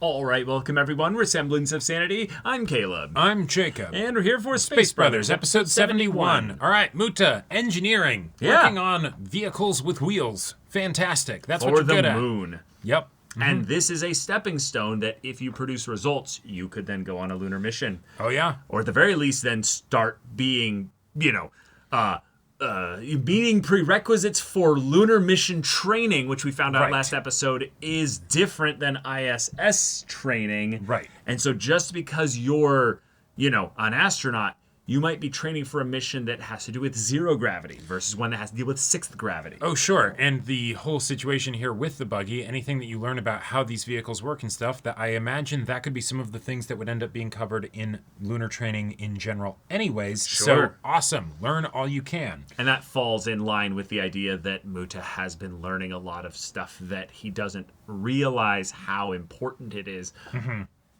All right, welcome everyone. We're Semblance of Sanity. I'm Caleb. I'm Jacob. And we're here for Space Brothers, episode 71. All right, Muta, engineering. Yeah. Working on vehicles with wheels. Fantastic. That's what For you're good the at. moon. Yep. And this is a stepping stone that if you produce results, you could then go on a lunar mission. Oh, yeah. Or at the very least, then start being, meeting prerequisites for lunar mission training, which we found out Right. last episode is different than ISS training. Right. And so just because you're, an astronaut, you might be training for a mission that has to do with zero gravity versus one that has to deal with sixth gravity. Oh, sure. And the whole situation here with the buggy, anything that you learn about how these vehicles work and stuff, that I imagine that could be some of the things that would end up being covered in lunar training in general anyways. Sure. So, awesome. Learn all you can. And that falls in line with the idea that Muta has been learning a lot of stuff that he doesn't realize how important it is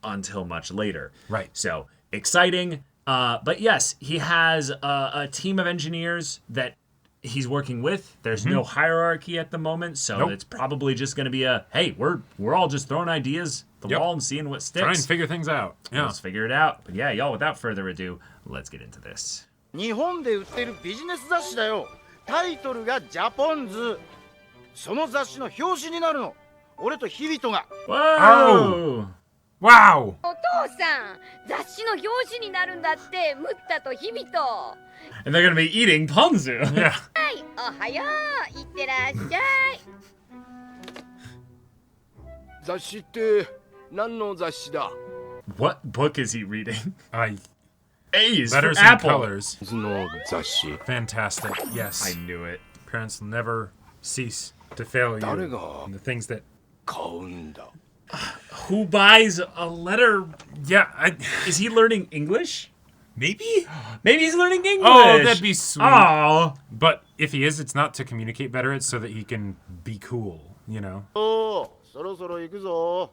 until much later. Right. So, exciting. But yes, he has a team of engineers that he's working with. There's no hierarchy at the moment, so it's probably just going to be hey, we're all just throwing ideas at the wall and seeing what sticks. Try and figure things out. Yeah. Let's figure it out. But yeah, y'all, without further ado, let's get into this. 日本で売ってるビジネス雑誌だよ。タイトルがジャポンズ。その雑誌の表紙になるの。俺とヒビトが。Whoa! Wow! お父さん、雑誌の表紙になるんだって、ムッタとヒビと。は And they're going to be eating ponzu. Yeah. い、おはよう、いってらっしゃい。雑誌って何の雑誌だ？ What book is he reading? A's for Letters and Apple. colors. の雑誌。 Fantastic. Yes. I knew it. Parents will never cease to fail you 誰が in the things that... 買うんだ。 Who buys a letter? Yeah, Is he learning English? maybe? Maybe he's learning English. Oh, that'd be sweet. Oh. But if he is, it's not to communicate better. It's so that he can be cool, you know? おお、そろそろ行くぞ。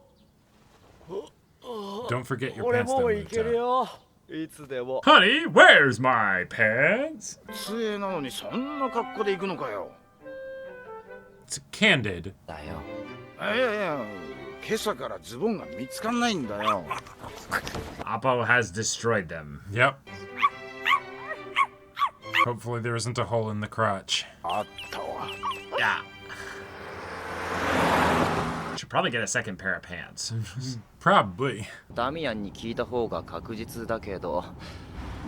Don't forget your 俺 pants も though, う行ける Muta. よ。いつでも。 Honey, where's my pants? 杖なのにそんな格好で行くのかよ。 It's candid. だよ。いやいや、今朝からズボンが見つかんないんだよ。 Appo has destroyed them. Yep. Hopefully there isn't a hole in the crotch. あったわ。 Yeah. Should probably get a second pair of pants. Probably. ダミアンに聞いた方が確実だけど、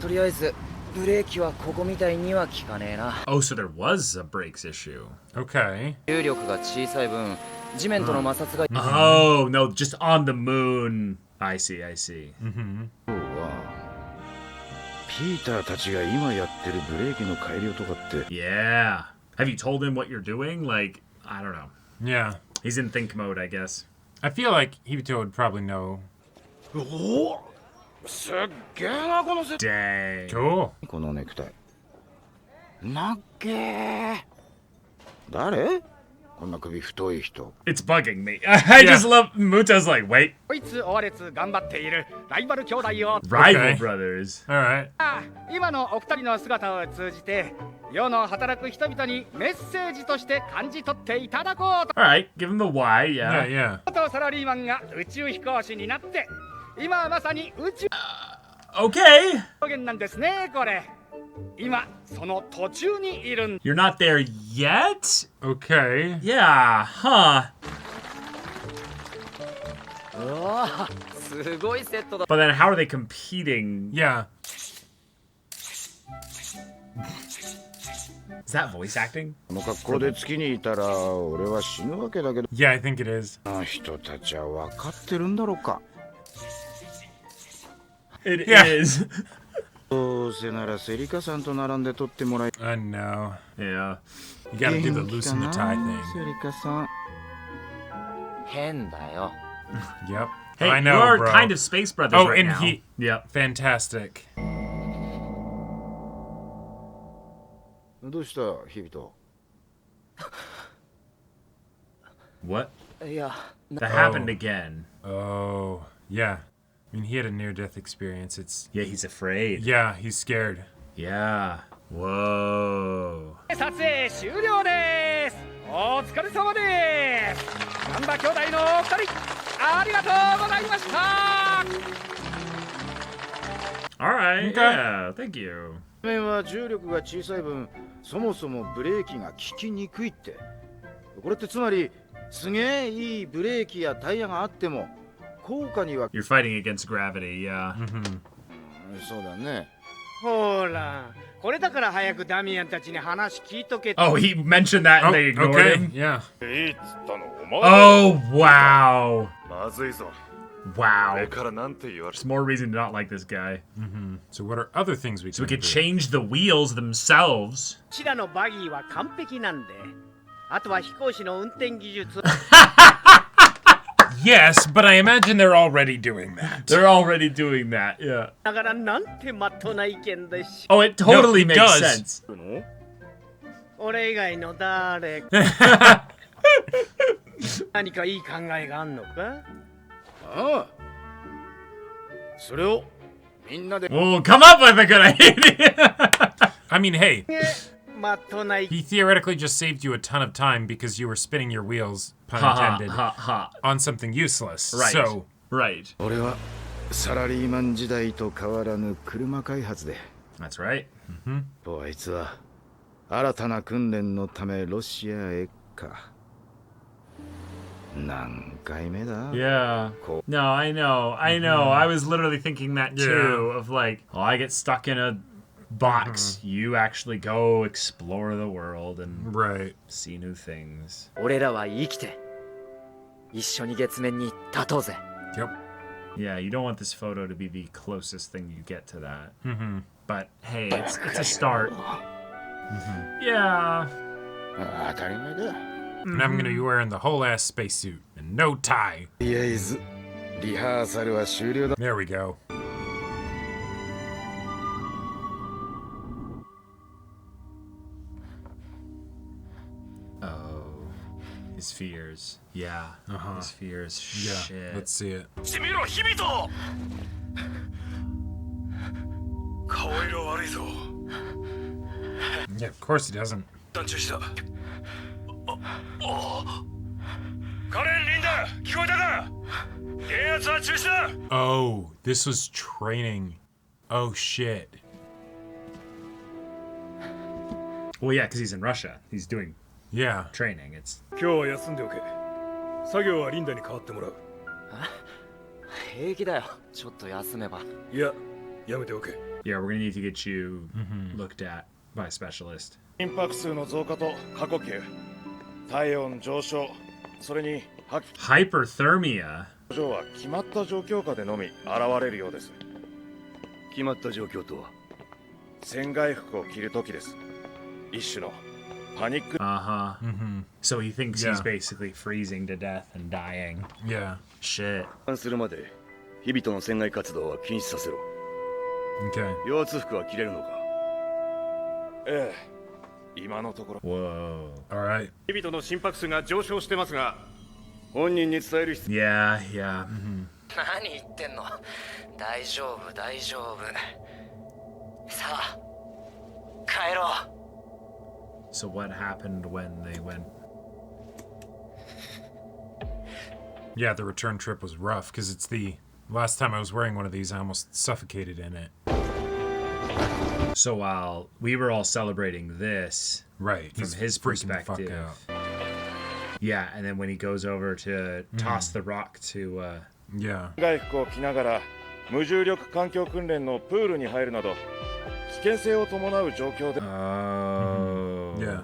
とりあえずブレーキはここみたいには効かねえな。 Oh, so there was a brakes issue. Okay. 重力が小さい分、地面との摩擦が Oh, no, just on the moon. I see, I see. 今日はピーターたちが今やってるブレーキの改良とかって。 Yeah. Have you told him what you're doing? Like, I don't know. Yeah. He's in think mode, I guess. I feel like Hibito would probably know. おお、すっげえなこのセット。 Dang. Cool. このネクタイ。なっけー。誰？こんな首太い人。 It's bugging me. I just love Muta's like, wait, こいつ追列頑張っているライバル兄弟を rival brothers. All right. 今のお二人の姿を通じて世の働く人々にメッセージとして感じ取っていただこう All right, give him the why, Yeah, yeah. yeah. とサラリーマンが宇宙飛行士になって今まさに宇宙 Okay. 表現なんですねこれ今その途中にいるん You're not there yet? Okay. Yeah, huh. うわすごいセットだ。 But then how are they competing? Yeah. Is that voice acting? この格好で月にいたら俺は死ぬわけだけど。 Yeah, I think it is. あの人たちは分かってるんだろうか。 It Yeah. is. どうせならセリカさんと並んで撮ってもらい。 I know. Yeah. You gotta do the 元気 loosen か the な tie セリカさん。変だよ。 thing. Yep. Hey, I you know, are bro. kind of Space Brothers Oh, right and now. he- Yep. Fantastic. どうしたヒビト。 What? いや、 That happened again. Oh, yeah. I mean, he had a near-death experience. It's... Yeah, he's afraid. Yeah, he's scared. Yeah. Whoa. 撮影終了ですお疲れ様ですガンバ兄弟のお二人ありがとうございました。 All right. Okay. Yeah. Thank you. 面は重力が小さい分そもそもブレーキが効きにくいって。これってつまりすげえいいブレーキやタイヤがあっても効果には You're fighting against gravity. Yeah. そうだね。ほら、これだから早くダミアンたちに話聞いとけ。 Oh, he mentioned that and Oh, they ignored okay. him. Yeah. いいっつったのお前。 Oh, wow. まずいぞ。 Wow. からなんて言われ There's more reason to not like this guy. So what are other things we So we can could do? change the wheels themselves. うちらのバギーは完璧なんで、あとは飛行士の運転技術。 Yes, but I imagine they're already doing that. They're already doing that. Yeah. だからなんてまっとうな意見でし。 Oh, it totally No, it makes does. sense. の。俺以外の誰か。何かいい考えがあんのか。ああ。それをみんなで。 Well, come up with a good idea. I mean, hey, まっとうな意見。 he theoretically just saved you a ton of time because you were spinning your wheels, pun Ha ha intended, ha ha. on something useless. Right. So, Right. 俺はサラリーマン時代と変わらぬ車開発で。 That's right. あいつは新たな訓練のためロシアへか。何回目だ。 Yeah. No, I know. I know. I was literally thinking that too. Of like, oh, I get stuck in a box. You actually go explore the world and right. see new things. 俺らは生きて一緒に月面に立とうぜ。 Yep. Yeah, you don't want this photo to be the closest thing you get to that. But hey, it's a start. Yeah. 当たり前だ。 And I'm gonna be wearing the whole ass spacesuit and no tie. とりあえずリハーサルは終了だ。 There we go. Oh, his fears. Yeah, his fears. Yeah, Shit. let's see it. しみろ日々と。顔色悪いぞ。 Yeah, of course he doesn't. 団長した。カレンリンダ聞こえたか。電圧は中止だ。 Oh, this was training. Oh shit. Well, yeah, because he's in Russia. He's doing Yeah. training. It's 今日は休んでおけ。作業はリンダに代わってもらう。平気だよ。ちょっと休めば。いや、やめておけ。 yeah. We're gonna need to get you looked at by a specialist. 心拍数の増加と過呼吸、体温上昇、それに吐き Hyperthermia. 症状は決まった状況下でのみ現れるようです。決まった状況とは船外服を着るときです。一種のパニック。 Uh huh. So he thinks he's Yeah. basically freezing to death and dying. Yeah. Shit. するまで日々との船外活動は禁止させろ。 Okay. 腰圧服は着れるのか。ええ。今のところ Whoa. All right. 日々との心拍数が上昇してますが本人に伝える必要 Yeah, yeah. 何言ってんの。大丈夫大丈夫。さあ帰ろう。 So what happened when they went? Yeah, the return trip was rough because it's the last time I was wearing one of these, I almost suffocated in it. So while we were all celebrating this Right. from he's his freaking the fuck perspective, out. yeah, and then when he goes over to toss the rock to, Yeah. 外服を着ながら無重力環境訓練のプールに入るなど危険性を伴う状況で oh, Yeah.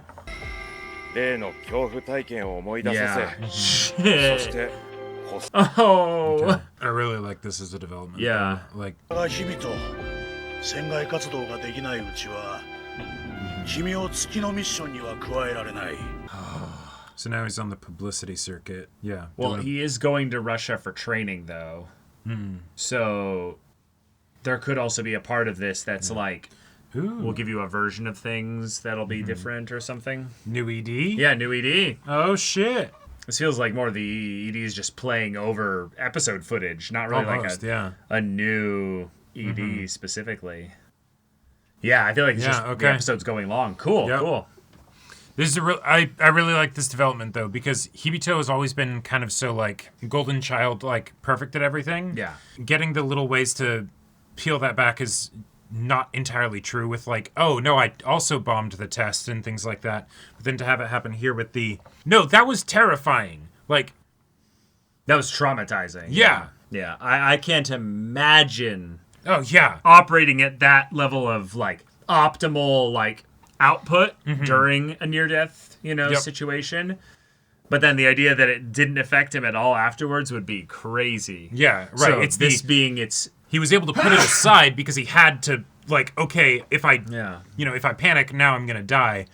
例の恐怖体験を思い出さ yeah, せ、そし shit, てホス oh, I really like this as a development. Yeah. Like, が日々と船外活動ができないうちは君を月のミッションには加えられない。 so now he's on the publicity circuit. Yeah. well, doing- he is going to Russia for training though, so there could also be a part of this that's like, Ooh, we'll give you a version of things that'll be different or something. new ED? Yeah, new ED. Oh, shit. This feels like more the ED is just playing over episode footage, not really Almost, like yeah. a new ED specifically. Yeah, I feel like it's Yeah, just the okay. episode's going long. Cool, Yep. cool. This is I really like this development though, because Hibito has always been kind of so like golden child, like perfect at everything. Yeah. Getting the little ways to peel that back is not entirely true with like, oh no, I also bombed the test and things like that. But then to have it happen here with no, that was terrifying. Like, that was traumatizing. Yeah. Yeah. I can't imagine oh yeah, operating at that level of like optimal like output during a near-death, situation. But then the idea that it didn't affect him at all afterwards would be crazy. Yeah, right. So It's he was able to put it aside because he had to like, okay, if I Yeah. If I panic now I'm gonna die.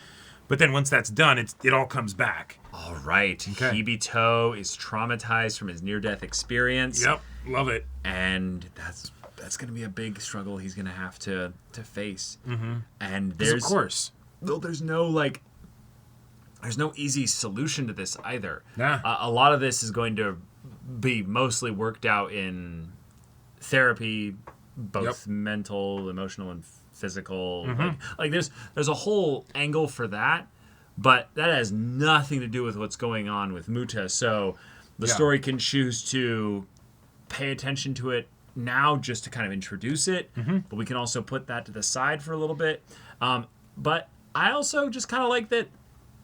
But then once that's done, it all comes back. All right. Okay. Hibito is traumatized from his near-death experience. Yep, love it. And that's going to be a big struggle he's going to have to face. Mm-hmm. And Of course. There's no easy solution to this either. Nah. A lot of this is going to be mostly worked out in therapy, both mental, emotional, and physical. Like there's a whole angle for that, but that has nothing to do with what's going on with Muta. So the story can choose to pay attention to it now just to kind of introduce it, but we can also put that to the side for a little bit. But I also just kind of like that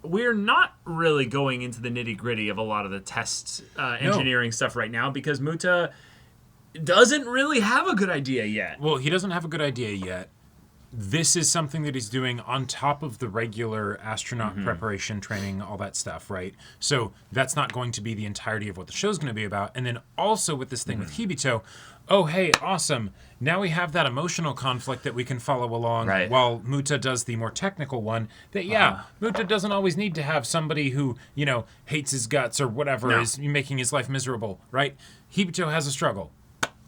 we're not really going into the nitty-gritty of a lot of the test engineering stuff right now, because Muta doesn't really have a good idea yet. Well, he doesn't have a good idea yet. This is something that he's doing on top of the regular astronaut preparation, training, all that stuff, right? So that's not going to be the entirety of what the show's going to be about. And then also with this thing with Hibito, oh, hey, awesome. Now we have that emotional conflict that we can follow along while Muta does the more technical one. That, Muta doesn't always need to have somebody who, hates his guts or whatever is making his life miserable, right? Hibito has a struggle.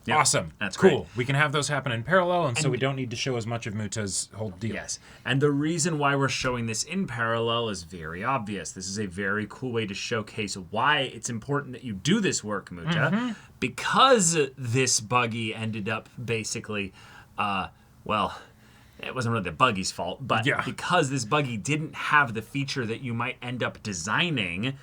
Yep. Awesome. That's cool. Great. We can have those happen in parallel, and so we don't need to show as much of Muta's whole deal. Yes. And the reason why we're showing this in parallel is very obvious. This is a very cool way to showcase why it's important that you do this work, Muta. Because this buggy ended up basically, it wasn't really the buggy's fault, but because this buggy didn't have the feature that you might end up designing,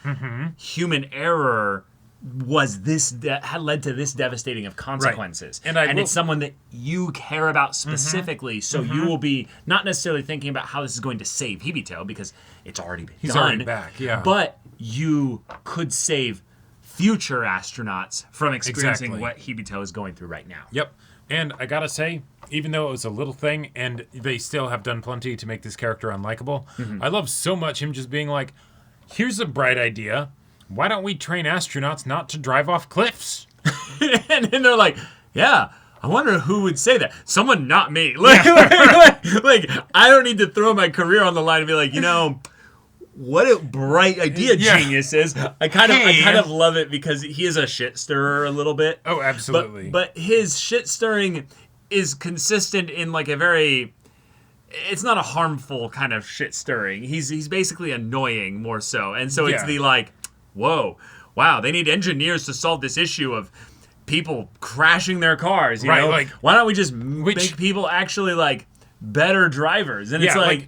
human error had led to this devastating of consequences. Right. And it's someone that you care about specifically, so you will be not necessarily thinking about how this is going to save Hibito, because it's already been He's done. already back, yeah. But you could save future astronauts from experiencing what Hibito is going through right now. Yep. And I gotta say, even though it was a little thing, and they still have done plenty to make this character unlikable, I love so much him just being like, here's a bright idea. Why don't we train astronauts not to drive off cliffs? And then they're like, yeah, I wonder who would say that. Someone not me. Like, I don't need to throw my career on the line and be like, what a bright idea genius is. I kind of love it because he is a shit stirrer a little bit. Oh, absolutely. But his shit stirring is consistent in like a very... It's not a harmful kind of shit stirring. He's basically annoying more so. And so it's the like... Whoa, wow, they need engineers to solve this issue of people crashing their cars, you know? Like, why don't we just make people actually, like, better drivers? And it's And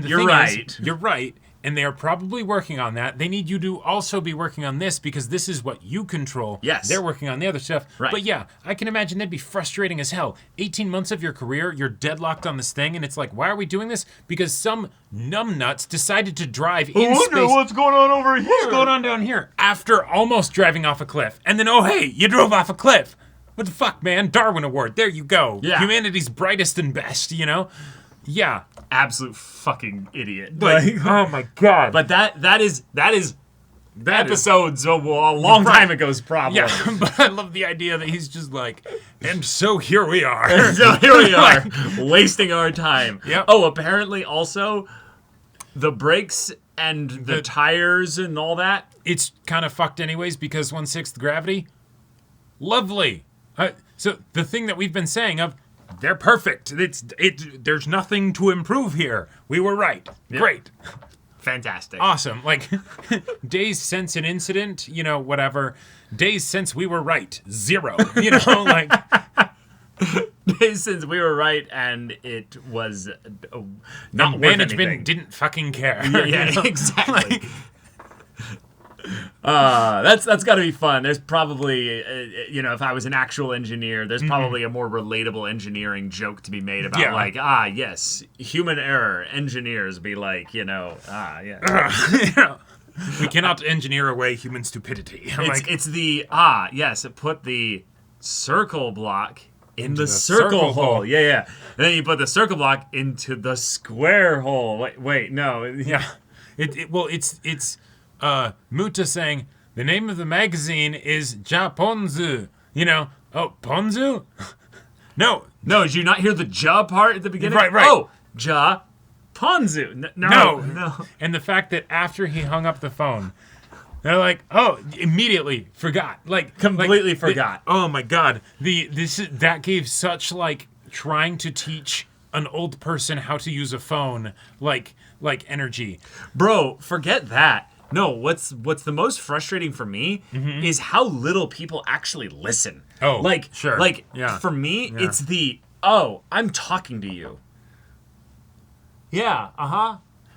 you're right. You're right. And they are probably working on that. They need you to also be working on this because this is what you control. Yes. They're working on the other stuff. Right. But yeah, I can imagine that'd be frustrating as hell. 18 months of your career, you're deadlocked on this thing, and it's like, why are we doing this? Because some numbnuts decided to drive in space. What's going on over here? What's going on down here? After almost driving off a cliff. And then, oh hey, you drove off a cliff. What the fuck, man? Darwin Award. There you go. Yeah. Humanity's brightest and best, Yeah. Absolute fucking idiot. Like, oh my god. But that is episodes of a long time ago's problem. Yeah, but I love the idea that he's just like, and so here we are. So here we are, wasting our time. Yep. Oh, apparently also the brakes and the tires and all that. It's kind of fucked anyways because 1/6 gravity. Lovely. So the thing that we've been saying of, they're perfect. There's nothing to improve here. We were right. Yep. Great. Fantastic. Awesome. Like, days since an incident, whatever. Days since we were right. 0. Like, Since we were right and it was not And worth management anything. didn't fucking care. Yeah, You know? exactly. That's got to be fun. There's probably, if I was an actual engineer, there's probably a more relatable engineering joke to be made about yes, human error. Engineers be like, yeah. We cannot engineer away human stupidity. It's the put the circle block in the circle hole. Yeah. And then you put the circle block into the square hole. Wait, no. Yeah. It's Muta saying the name of the magazine is Japonzu. Ponzu? No. No, did you not hear the ja part at the beginning? Right. Oh, ja Ponzu. No. And the fact that after he hung up the phone, they're like, oh, immediately forgot. Completely forgot. Oh my god. That gave such trying to teach an old person how to use a phone like energy. Bro, forget that. No, what's the most frustrating for me is how little people actually listen. Oh, sure. For me, it's the, I'm talking to you. Yeah,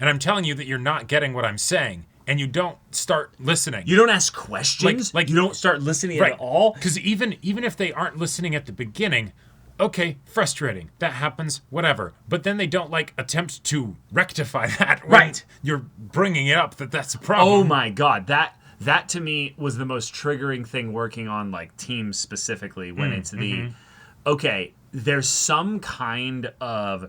And I'm telling you that you're not getting what I'm saying, and you don't start listening. You don't ask questions? You don't start listening at all? Because even if they aren't listening at the beginning, okay, frustrating. That happens, whatever. But then they don't, attempt to rectify that when you're bringing it up that's a problem. Oh my god, that to me was the most triggering thing working on, teams specifically, when it's the, okay, there's some kind of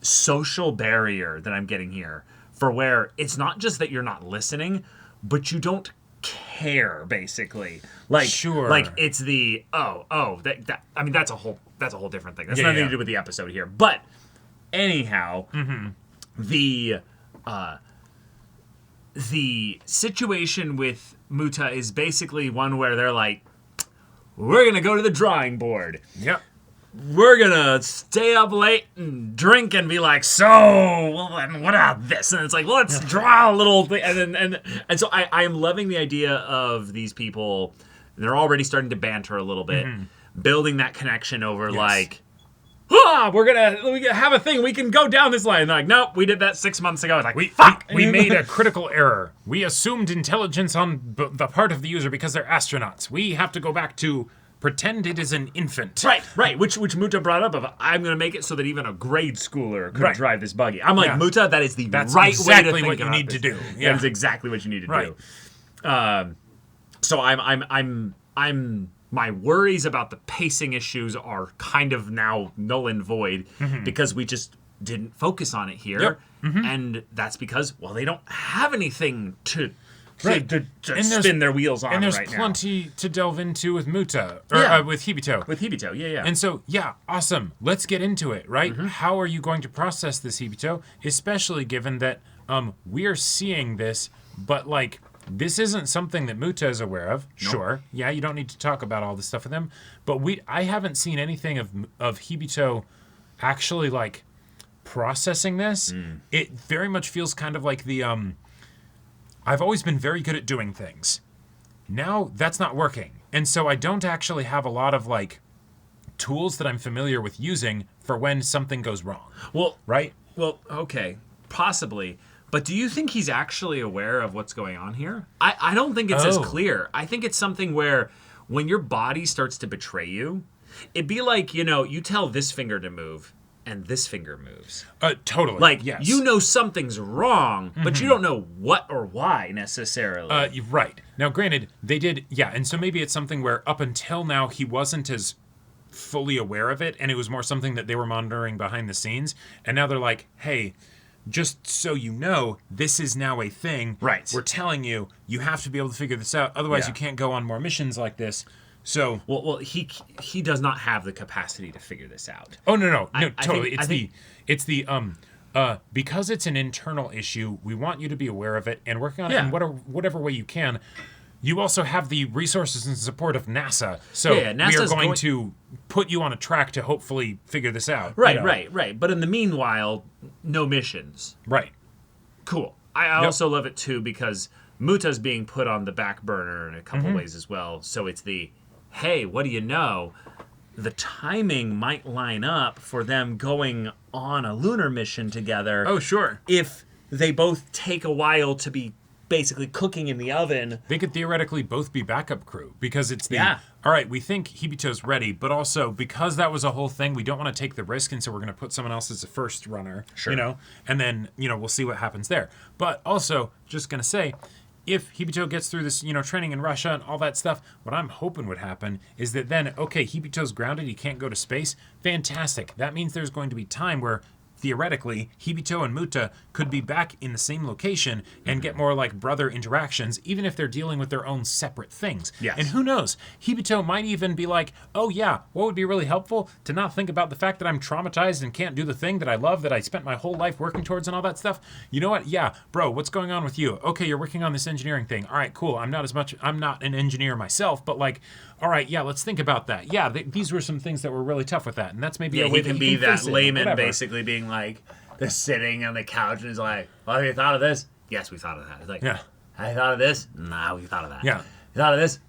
social barrier that I'm getting here for where it's not just that you're not listening, but you don't care, basically. Sure. It's the that's a whole different thing. That's nothing to do with the episode here. But anyhow, the situation with Muta is basically one where they're like, we're gonna go to the drawing board. Yep. We're gonna stay up late and drink and be like, then what about this? And it's like, let's draw a little thing. And so I am loving the idea of these people. They're already starting to banter a little bit, building that connection over we're gonna have a thing. We can go down this line. And they're like, nope, we did that 6 months ago. It's like, fuck. We made a critical error. We assumed intelligence on the part of the user because they're astronauts. We have to go back to pretend it is an infant. Right. Which Muta brought up of, I'm going to make it so that even a grade schooler could drive this buggy. I'm like, Muta, that is That's right exactly way to think what you need this. to do. Yeah. That is exactly what you need to do. So I'm my worries about the pacing issues are kind of now null and void because we just didn't focus on it here. And that's because, they don't have anything to spin their wheels on right now. And there's plenty to delve into with Muta, or with Hibito. With Hibito, yeah. And so, awesome. Let's get into it, right? How are you going to process this, Hibito? Especially given that we're seeing this, but this isn't something that Muta is aware of. Nope. Sure. Yeah, you don't need to talk about all this stuff with him. But I haven't seen anything of Hibito actually processing this. It very much feels kind of like the I've always been very good at doing things. Now that's not working. And so I don't actually have a lot of tools that I'm familiar with using for when something goes wrong. Well, right? Well, okay. Possibly. But do you think he's actually aware of what's going on here? I don't think it's as clear. I think it's something where when your body starts to betray you, it'd be like, you tell this finger to move and this finger moves. Totally. Yes. You know something's wrong, but you don't know what or why necessarily. You're right. Now, granted, they did, and so maybe it's something where up until now he wasn't as fully aware of it, and it was more something that they were monitoring behind the scenes, and now they're like, hey, just so you know, this is now a thing. Right. We're telling you, you have to be able to figure this out, otherwise you can't go on more missions like this. So well, he does not have the capacity to figure this out. Oh no, totally. It's the because it's an internal issue. We want you to be aware of it and working on it in whatever way you can. You also have the resources and support of NASA, so we are going to put you on a track to hopefully figure this out. Right. But in the meanwhile, no missions. Right. Cool. I also love it too because Muta's being put on the back burner in a couple ways as well. So it's the, hey, what do you know? the timing might line up for them going on a lunar mission together. Oh, sure. If they both take a while to be basically cooking in the oven. They could theoretically both be backup crew because it's the, Yeah. all right, we think Hibito's ready, but also because that was a whole thing, we don't want to take the risk, and so we're going to put someone else as a first runner, Sure. And then, we'll see what happens there. But also, just going to say, if Hibito gets through this, training in Russia and all that stuff, what I'm hoping would happen is that then, okay, Hibito's grounded, he can't go to space. Fantastic. That means there's going to be time where theoretically, Hibito and Muta could be back in the same location and get more like brother interactions, even if they're dealing with their own separate things. Yes. And who knows? Hibito might even be like, oh yeah, what would be really helpful? To not think about the fact that I'm traumatized and can't do the thing that I love, that I spent my whole life working towards and all that stuff. You know what? Yeah, bro, what's going on with you? Okay, you're working on this engineering thing. All right, cool. I'm not an engineer myself, but like, all right, yeah, let's think about that. Yeah, these were some things that were really tough with that, and that's maybe a way he that can he be can that face it, layman whatever. basically being like, they're sitting on the couch and he's like, well, have you thought of this? Yes, we thought of that. It's like, Yeah. have you thought of this? Nah, we thought of that. Yeah. You thought of this?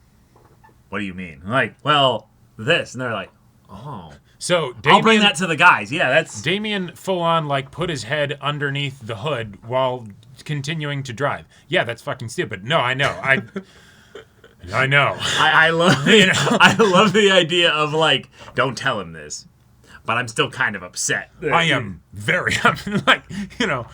What do you mean? I'm like, well, this. And they're like, oh. So I'll bring that to the guys. Yeah, that's... Damien full on like put his head underneath the hood while continuing to drive. Yeah, that's fucking stupid. No, I know. I know. I love I love the idea of like, don't tell him this, but I'm still kind of upset. I am very like No,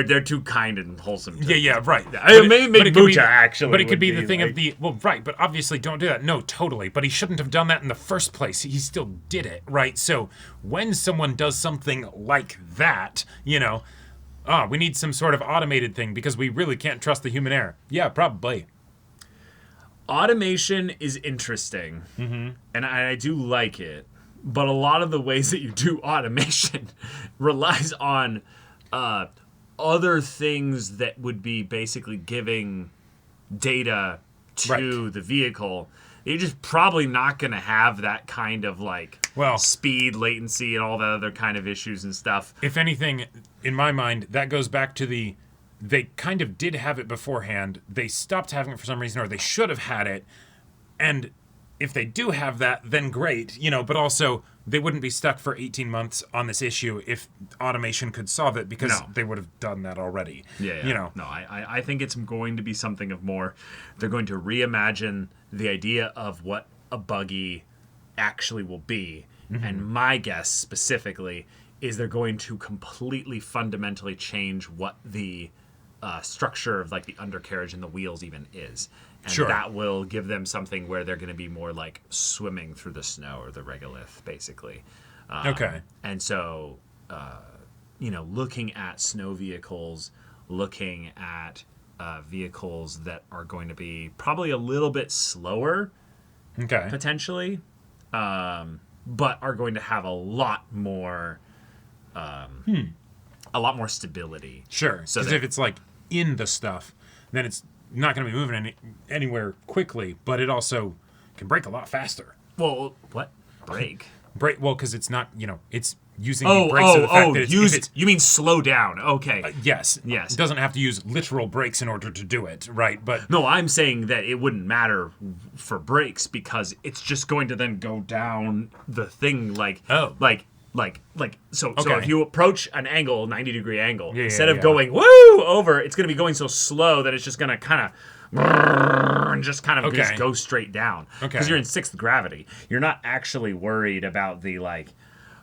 they're too kind and wholesome. yeah, right. It may make it could be- Mucha, actually. But it could would be the thing like, of the right. But obviously, don't do that. No, totally. But he shouldn't have done that in the first place. He still did it, right? So when someone does something like that, we need some sort of automated thing because we really can't trust the human error. Yeah, probably. automation is interesting, and I do like it, but a lot of the ways that you do automation relies on other things that would be basically giving data to the vehicle. You're just probably not going to have that kind of speed, latency, and all that other kind of issues and stuff. If anything, in my mind, that goes back to they kind of did have it beforehand. They stopped having it for some reason, or they should have had it. And if they do have that, then great, but also they wouldn't be stuck for 18 months on this issue if automation could solve it, because they would have done that already. Yeah. No, I think it's going to be something of more. They're going to reimagine the idea of what a buggy actually will be. And my guess specifically is they're going to completely fundamentally change what the structure of the undercarriage and the wheels even is. And that will give them something where they're going to be more like swimming through the snow or the regolith, basically. Okay. And so, looking at snow vehicles, looking at vehicles that are going to be probably a little bit slower, potentially, but are going to have a lot more stability. Sure. So because if it's in the stuff, then it's not going to be moving anywhere quickly, but it also can break a lot faster. Well, what? Break? Well, because it's not, it's using the brakes of the fact that it's... You mean slow down. Okay. Yes. It doesn't have to use literal brakes in order to do it, right? But no, I'm saying that it wouldn't matter for brakes because it's just going to then go down the thing So if you approach an angle, 90-degree angle, instead of going woo over, it's going to be going so slow that it's just going to kind of just go straight down. Because you're in sixth gravity. You're not actually worried about the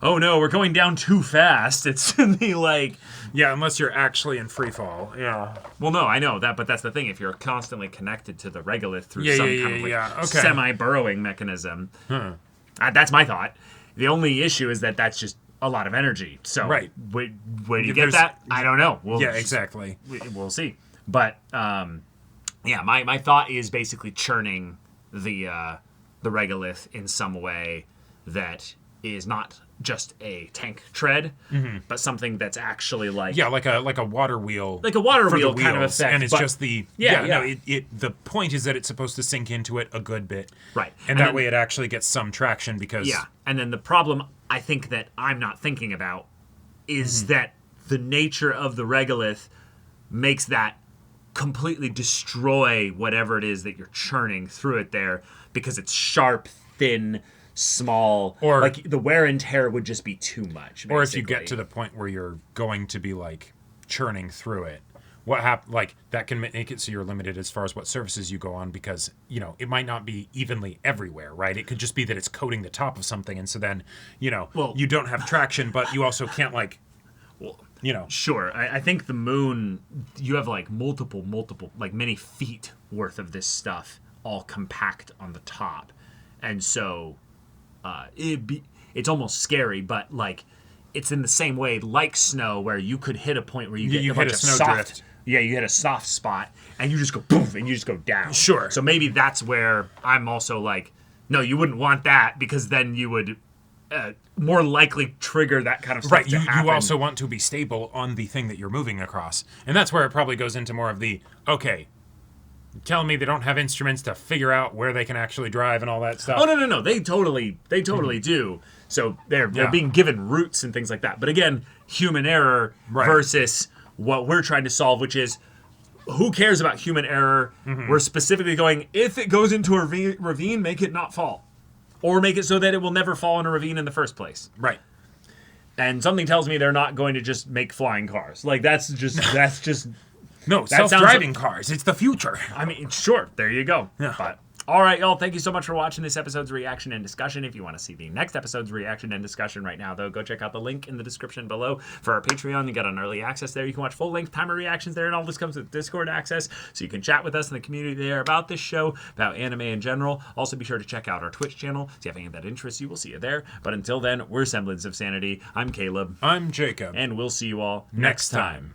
oh no, we're going down too fast. It's the unless you're actually in free fall. Yeah. Well, no, I know that, but that's the thing. If you're constantly connected to the regolith through some kind of semi-burrowing mechanism, that's my thought. The only issue is that that's just a lot of energy. So where do you get that? I don't know. Exactly. We'll see. But my thought is basically churning the regolith in some way that is not just a tank tread, but something that's actually like a water wheel, wheel kind of effect. And it's just the the point is that it's supposed to sink into it a good bit, right? And that way it actually gets some traction because And then the problem I think that I'm not thinking about is that the nature of the regolith makes that completely destroy whatever it is that you're churning through it there, because it's sharp, thin, small, Or like the wear and tear would just be too much. Basically. Or if you get to the point where you're going to be like churning through it, like that can make it so you're limited as far as what surfaces you go on, because it might not be evenly everywhere, right? It could just be that it's coating the top of something, and so then you don't have traction, but you also can't Sure. I think the moon, you have like multiple, like many feet worth of this stuff all compact on the top, and so it's almost scary, but like it's in the same way like snow, where you could hit a point where you get a bunch of soft. Yeah, you hit a soft spot, and you just go poof, and you just go down. Sure. So maybe that's where I'm also like, no, you wouldn't want that, because then you would more likely trigger that kind of stuff. Right. You also want to be stable on the thing that you're moving across, and that's where it probably goes into more of the telling me they don't have instruments to figure out where they can actually drive and all that stuff. Oh no, they totally do. So they're being given routes and things like that. But again, human error versus what we're trying to solve, which is, who cares about human error? We're specifically going, if it goes into a ravine, make it not fall. Or make it so that it will never fall in a ravine in the first place. Right. And something tells me they're not going to just make flying cars. Like, that's just... No, self-driving cars. It's the future. I mean, sure. There you go. Yeah. But, all right, y'all. Thank you so much for watching this episode's reaction and discussion. If you want to see the next episode's reaction and discussion right now, though, go check out the link in the description below for our Patreon. You got an early access there. You can watch full-length timer reactions there, and all this comes with Discord access, so you can chat with us in the community there about this show, about anime in general. Also, be sure to check out our Twitch channel. So if you have anything that interests you, we'll see you there. But until then, we're Semblance of Sanity. I'm Caleb. I'm Jacob. And we'll see you all next time.